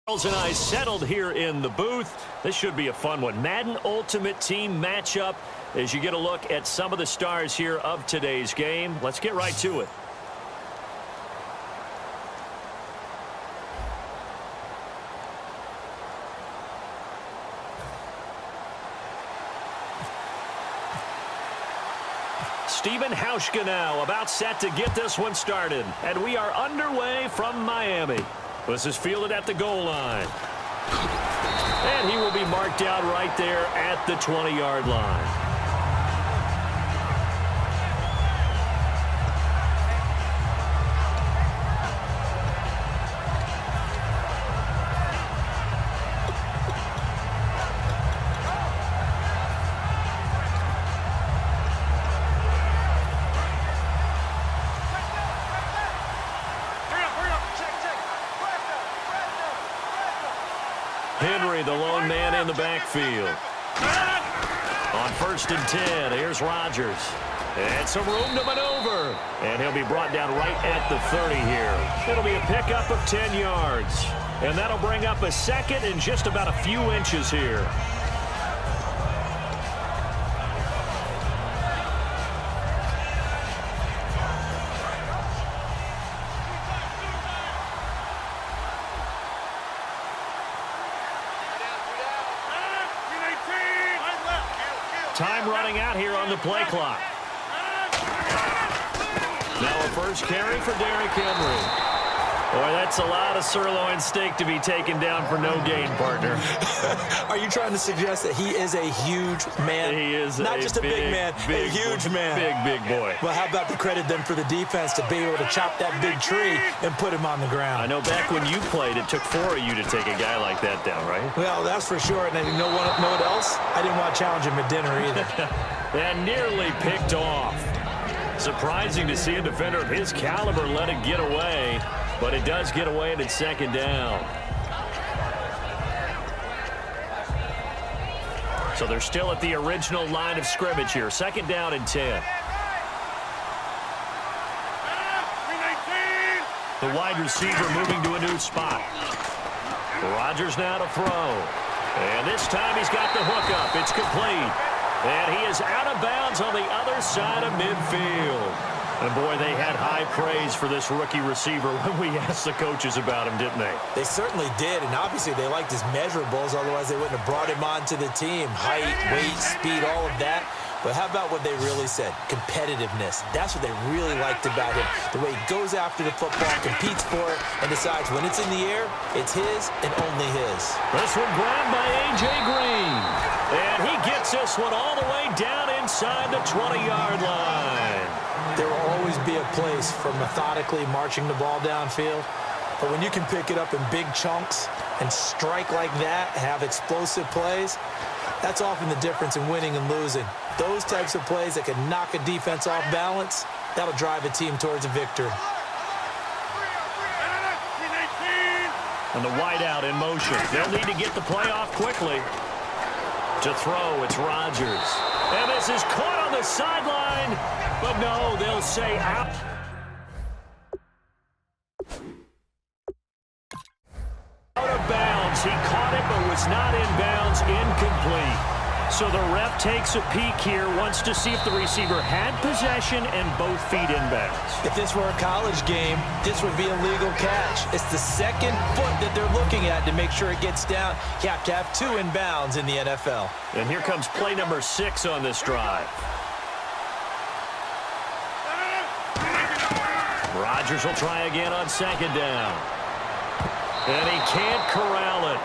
Charles and I settled here in the booth. This should be a fun one. Madden Ultimate Team matchup as you get a look at some of the stars here of today's game. Let's get right to it. Steven Hauschka now about set to get this one started. And we are underway from Miami. This is fielded at the goal line. And he will be marked out right there at the 20-yard line. Henry, the lone man in the backfield. On 1st and 10, here's Rodgers. And some room to maneuver. And he'll be brought down right at the 30 here. It'll be a pickup of 10 yards. And that'll bring up a second and just about a few inches here. Time running out here on the play clock. Now a first carry for Derrick Henry. Boy, that's a lot of sirloin steak to be taken down for no gain, partner. Are you trying to suggest that he is a huge man? He is not just a big man, a huge man. Big boy. Well, how about the credit then for the defense to be able to chop that big tree and put him on the ground? I know back when you played, it took 4 of you to take a guy like that down, right? Well, that's for sure. And you know what else? I didn't want to challenge him at dinner either. And nearly picked off. Surprising to see a defender of his caliber let it get away. But it does get away and it's second down. So they're still at the original line of scrimmage here. Second down and 10. The wide receiver moving to a new spot. Rodgers now to throw. And this time he's got the hook up. It's complete. And he is out of bounds on the other side of midfield. And, boy, they had high praise for this rookie receiver when we asked the coaches about him, didn't they? They certainly did, and obviously they liked his measurables. Otherwise, they wouldn't have brought him onto the team. Height, weight, speed, all of that. But how about what they really said? Competitiveness. That's what they really liked about him. The way he goes after the football, competes for it, and decides when it's in the air, it's his and only his. This one grabbed by A.J. Green. And he gets this one all the way down inside the 20-yard line. There will always be a place for methodically marching the ball downfield. But when you can pick it up in big chunks and strike like that, have explosive plays, that's often the difference in winning and losing. Those types of plays that can knock a defense off balance, that'll drive a team towards a victory. And the wideout in motion. They'll need to get the play off quickly. To throw, it's Rodgers. And this is caught on the sideline. But no, they'll say out. Out of bounds. He caught it but was not in bounds. Incomplete. So the ref takes a peek here, wants to see if the receiver had possession and both feet in bounds. If this were a college game, this would be a legal catch. It's the second foot that they're looking at to make sure it gets down. You have to have 2 in bounds in the NFL. And here comes play number 6 on this drive. Rodgers will try again on second down. And he can't corral it.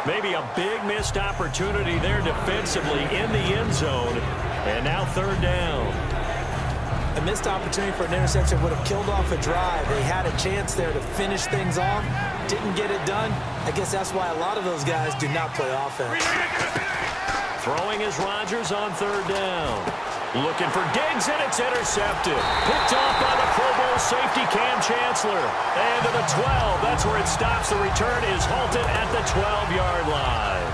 Maybe a big missed opportunity there defensively in the end zone. And now third down. A missed opportunity for an interception would have killed off a drive. They had a chance there to finish things off. Didn't get it done. I guess that's why a lot of those guys do not play offense. Throwing is Rodgers on third down. Looking for Diggs, and it's intercepted. Picked off by the Pro Bowl safety Cam Chancellor. And to the 12. That's where it stops. The return is halted at the 12-yard line.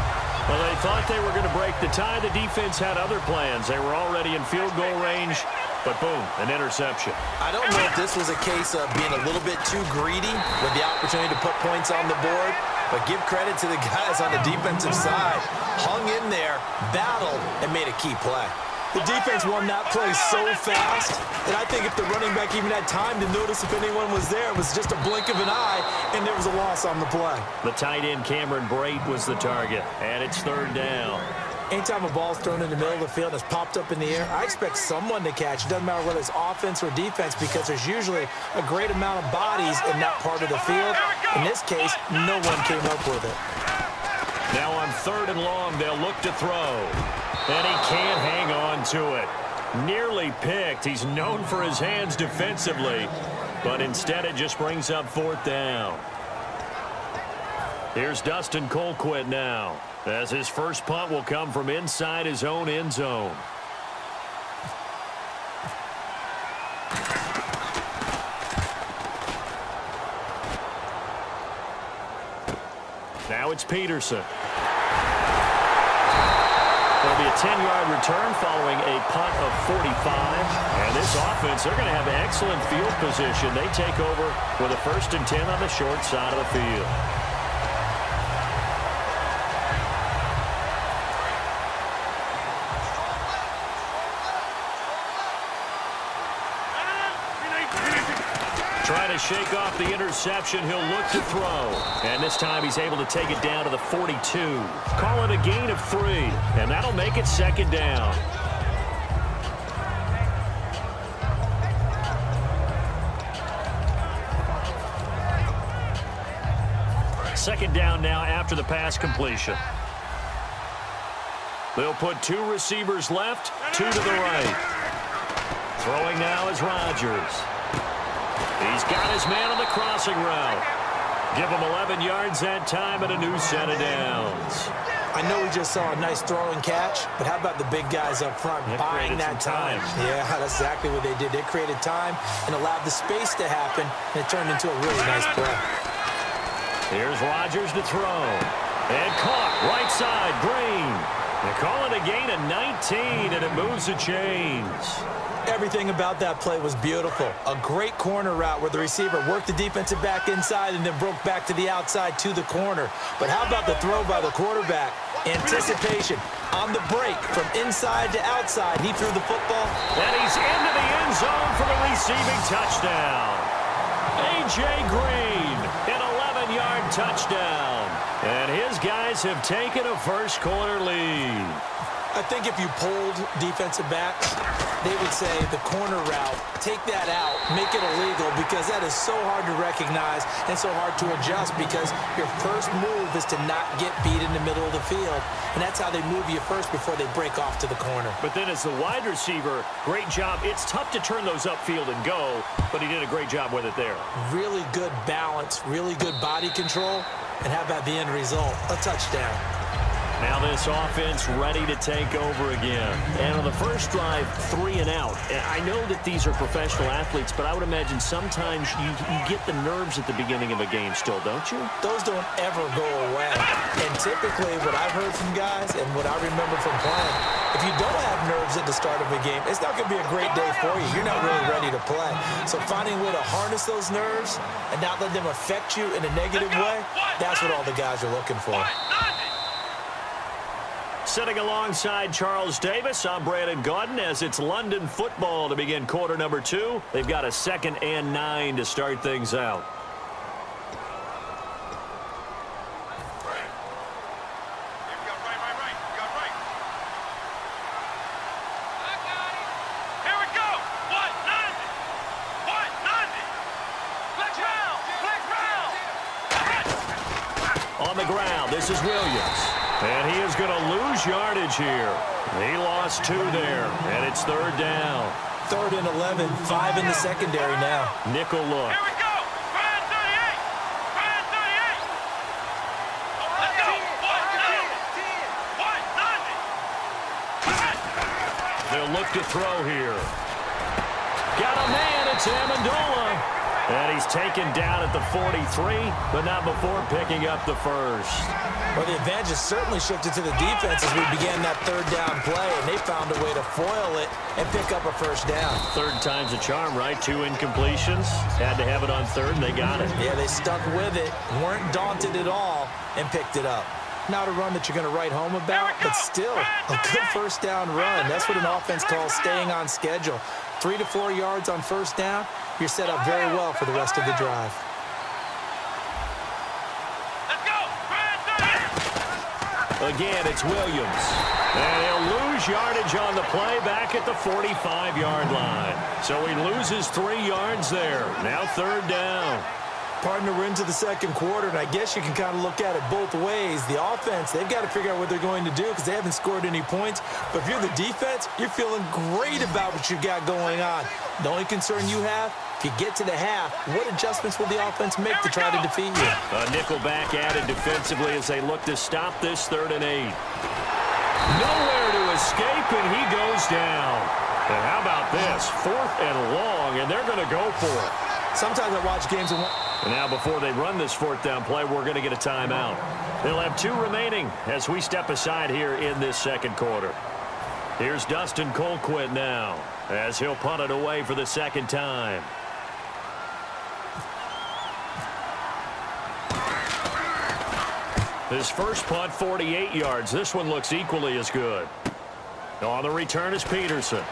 Well, they thought they were going to break the tie. The defense had other plans. They were already in field goal range, but boom, an interception. I don't know if this was a case of being a little bit too greedy with the opportunity to put points on the board, But give credit to the guys on the defensive side. Hung in there, battled, and made a key play. The defense won that play so fast, and I think if the running back even had time to notice if anyone was there, it was just a blink of an eye, and there was a loss on the play. The tight end, Cameron Brate, was the target, and it's third down. Anytime a ball's thrown in the middle of the field and it's popped up in the air, I expect someone to catch. It doesn't matter whether it's offense or defense because there's usually a great amount of bodies in that part of the field. In this case, no one came up with it. Now on third and long, they'll look to throw. And he can't hang on to it. Nearly picked. He's known for his hands defensively, but instead it just brings up fourth down. Here's Dustin Colquitt now, as his first punt will come from inside his own end zone. Now it's Peterson. There'll be a 10-yard return following a punt of 45. And this offense, they're going to have excellent field position. They take over with a 1st and 10 on the short side of the field. Trying to shake off the interception, he'll look to throw. And this time he's able to take it down to the 42. Call it a gain of 3, and that'll make it second down. Second down now after the pass completion. They'll put 2 receivers left, 2 to the right. Throwing now is Rodgers. He's got his man on the crossing route. Give him 11 yards that time and a new set of downs. I know we just saw a nice throw and catch, but how about the big guys up front buying that time? Yeah, that's exactly what they did. They created time and allowed the space to happen, and it turned into a really nice play. Here's Rodgers to throw. And caught right side, Green. They call it a gain of 19, and it moves the chains. Everything about that play was beautiful. A great corner route where the receiver worked the defensive back inside and then broke back to the outside to the corner. But how about the throw by the quarterback? Anticipation on the break from inside to outside. He threw the football. And he's into the end zone for the receiving touchdown. A.J. Green, an 11-yard touchdown. And his guys have taken a first-quarter lead. I think if you polled defensive backs, they would say the corner route, take that out, make it illegal, because that is so hard to recognize and so hard to adjust because your first move is to not get beat in the middle of the field. And that's how they move you first before they break off to the corner. But then as the wide receiver, great job. It's tough to turn those upfield and go, but he did a great job with it there. Really good balance, really good body control. And how about the end result? A touchdown. Now this offense ready to take over again. And on the first drive, 3 and out. I know that these are professional athletes, but I would imagine sometimes you get the nerves at the beginning of a game still, don't you? Those don't ever go away. And typically what I've heard from guys and what I remember from playing, if you don't have nerves at the start of a game, it's not going to be a great day for you. You're not really ready to play. So finding a way to harness those nerves and not let them affect you in a negative way, that's what all the guys are looking for. Sitting alongside Charles Davis, I'm Brandon Gaudin as it's London football to begin quarter number 2. They've got a 2nd and 9 to start things out. On the ground, this is Williams. And he is going to lose yardage here. He lost 2 there, and it's third down. 3rd and 11, 5 in the secondary now. Nickel look. Here we go. Brian 38. Brian 38. Let's go. 190. They'll look to throw here. Got a man. It's Amendola. And he's taken down at the 43, but not before picking up the first. Well, the advantage has certainly shifted to the defense as we began that third down play, and they found a way to foil it and pick up a first down. Third time's a charm, right? 2 incompletions. Had to have it on third, and they got it. Yeah, they stuck with it, weren't daunted at all, and picked it up. Not a run that you're going to write home about, but still a good first down run. That's what an offense calls staying on schedule. 3 to 4 yards on first down, you're set up very well for the rest of the drive. Let's go. Again, it's Williams. And he'll lose yardage on the play back at the 45-yard line. So he loses 3 yards there. Now third down. Partner, we're into the second quarter, and I guess you can kind of look at it both ways. The offense, they've got to figure out what they're going to do because they haven't scored any points. But if you're the defense, you're feeling great about what you got going on. The only concern you have, if you get to the half, what adjustments will the offense make to try to defeat you? A nickel back added defensively as they look to stop this 3rd and 8. Nowhere to escape, and he goes down. And how about this? 4th and long, and they're going to go for it. Sometimes I watch games and now before they run this 4th down play, we're going to get a timeout. They'll have 2 remaining as we step aside here in this second quarter. Here's Dustin Colquitt now as he'll punt it away for the second time. His first punt, 48 yards. This one looks equally as good. On the return is Peterson.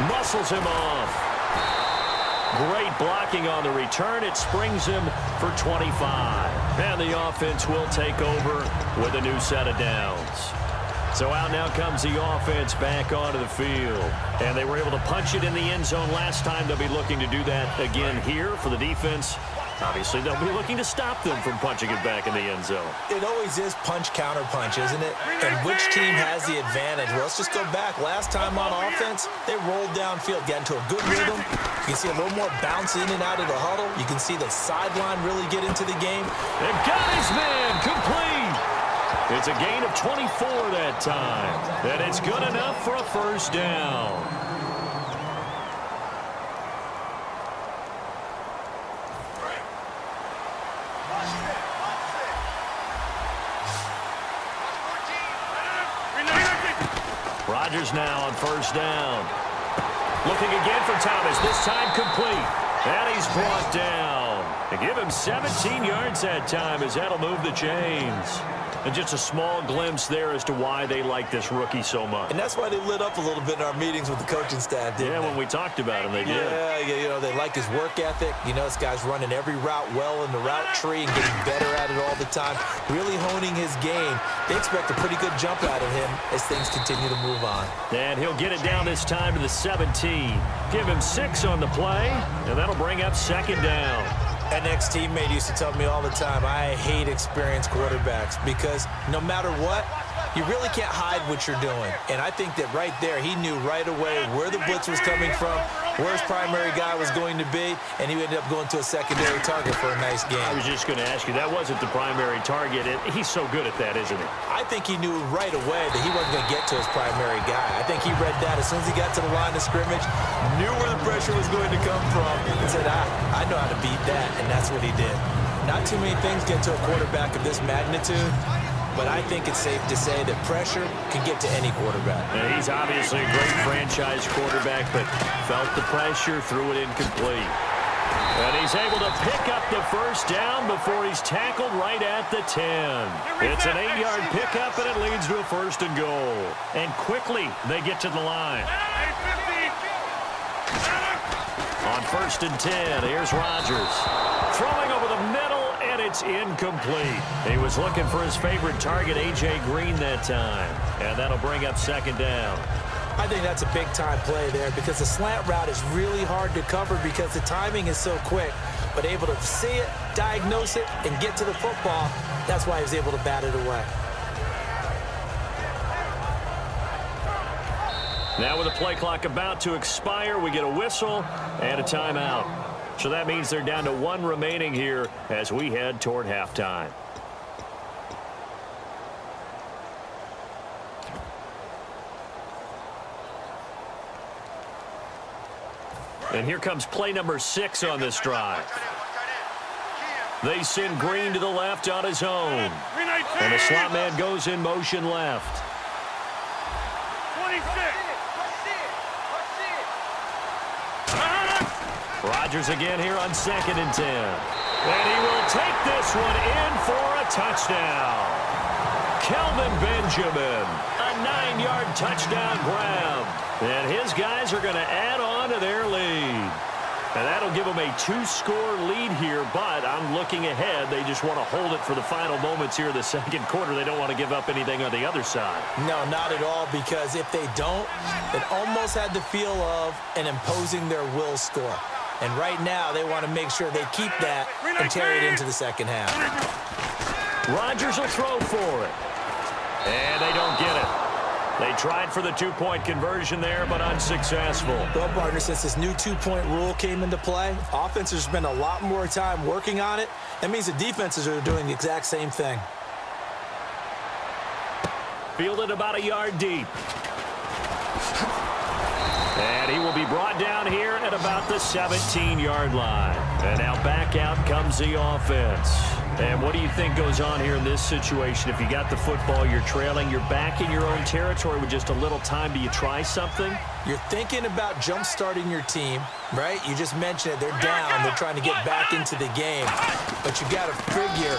Muscles him off. Great blocking on the return. It springs him for 25. And the offense will take over with a new set of downs. So out now comes the offense back onto the field. And they were able to punch it in the end zone last time. They'll be looking to do that again here for the defense. Obviously, they'll be looking to stop them from punching it back in the end zone. It always is punch-counter-punch, isn't it? And which team has the advantage? Well, let's just go back. Last time on offense, they rolled downfield, got into a good rhythm. You can see a little more bounce in and out of the huddle. You can see the sideline really get into the game. And got his man complete. It's a gain of 24 that time. And it's good enough for a first down. Rodgers now on first down. Looking again for Thomas. This time complete. And he's brought down. They give him 17 yards that time as that'll move the chains. And just a small glimpse there as to why they like this rookie so much. And that's why they lit up a little bit in our meetings with the coaching staff, didn't they? When we talked about him, they did. Yeah, you know, they like his work ethic. You know, this guy's running every route well in the route tree and getting better at it all the time, really honing his game. They expect a pretty good jump out of him as things continue to move on. And he'll get it down this time to the 17. Give him 6 on the play, and that'll bring up second down. An ex-teammate used to tell me all the time, I hate experienced quarterbacks because no matter what, you really can't hide what you're doing. And I think that right there, he knew right away where the blitz was coming from, where his primary guy was going to be, and he ended up going to a secondary target for a nice game. I was just going to ask you, that wasn't the primary target. He's so good at that, isn't he? I think he knew right away that he wasn't going to get to his primary guy. I think he read that as soon as he got to the line of scrimmage, knew where the pressure was going to come from, and said, I know how to beat that, and that's what he did. Not too many things get to a quarterback of this magnitude, but I think it's safe to say that pressure can get to any quarterback. And he's obviously a great franchise quarterback, but felt the pressure, threw it incomplete. And he's able to pick up the first down before he's tackled right at the 10. It's an 8-yard pickup, and it leads to a first and goal. And quickly, they get to the line. On first and 10, here's Rodgers. Throwing over the middle, and it's incomplete. He was looking for his favorite target, A.J. Green, that time. And that'll bring up second down. I think that's a big-time play there because the slant route is really hard to cover because the timing is so quick. But able to see it, diagnose it, and get to the football, that's why he was able to bat it away. Now with the play clock about to expire, we get a whistle and a timeout. So that means they're down to 1 remaining here as we head toward halftime. And here comes play number 6 on this drive. They send Green to the left on his own. And the slot man goes in motion left. 26. Rodgers again here on 2nd and 10. And he will take this one in for a touchdown. Kelvin Benjamin, a 9-yard touchdown grab. And his guys are going to add on to their lead. And that'll give them a 2-score lead here, but I'm looking ahead. They just want to hold it for the final moments here in the second quarter. They don't want to give up anything on the other side. No, not at all, because if they don't, it almost had the feel of an imposing their will score. And right now, they want to make sure they keep that and carry it into the second half. Rodgers will throw for it. And they don't get it. They tried for the 2-point conversion there, but unsuccessful. Well, partner, since this new 2-point rule came into play, offenses spend a lot more time working on it. That means the defenses are doing the exact same thing. Fielded about a yard deep. And he will be brought down here at about the 17-yard line. And now back out comes the offense. And what do you think goes on here in this situation? If you got the football, you're trailing, you're back in your own territory with just a little time. Do you try something? You're thinking about jump-starting your team, right? You just mentioned it. They're down. They're trying to get back into the game. But you got to figure,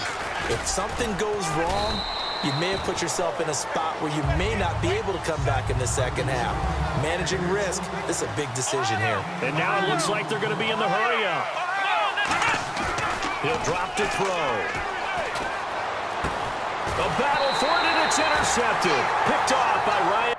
if something goes wrong, you may have put yourself in a spot where you may not be able to come back in the second half. Managing risk, this is a big decision here. And now it looks like they're going to be in the hurry-up. He'll drop to throw. A battle for it, and it's intercepted. Picked off by Ryan.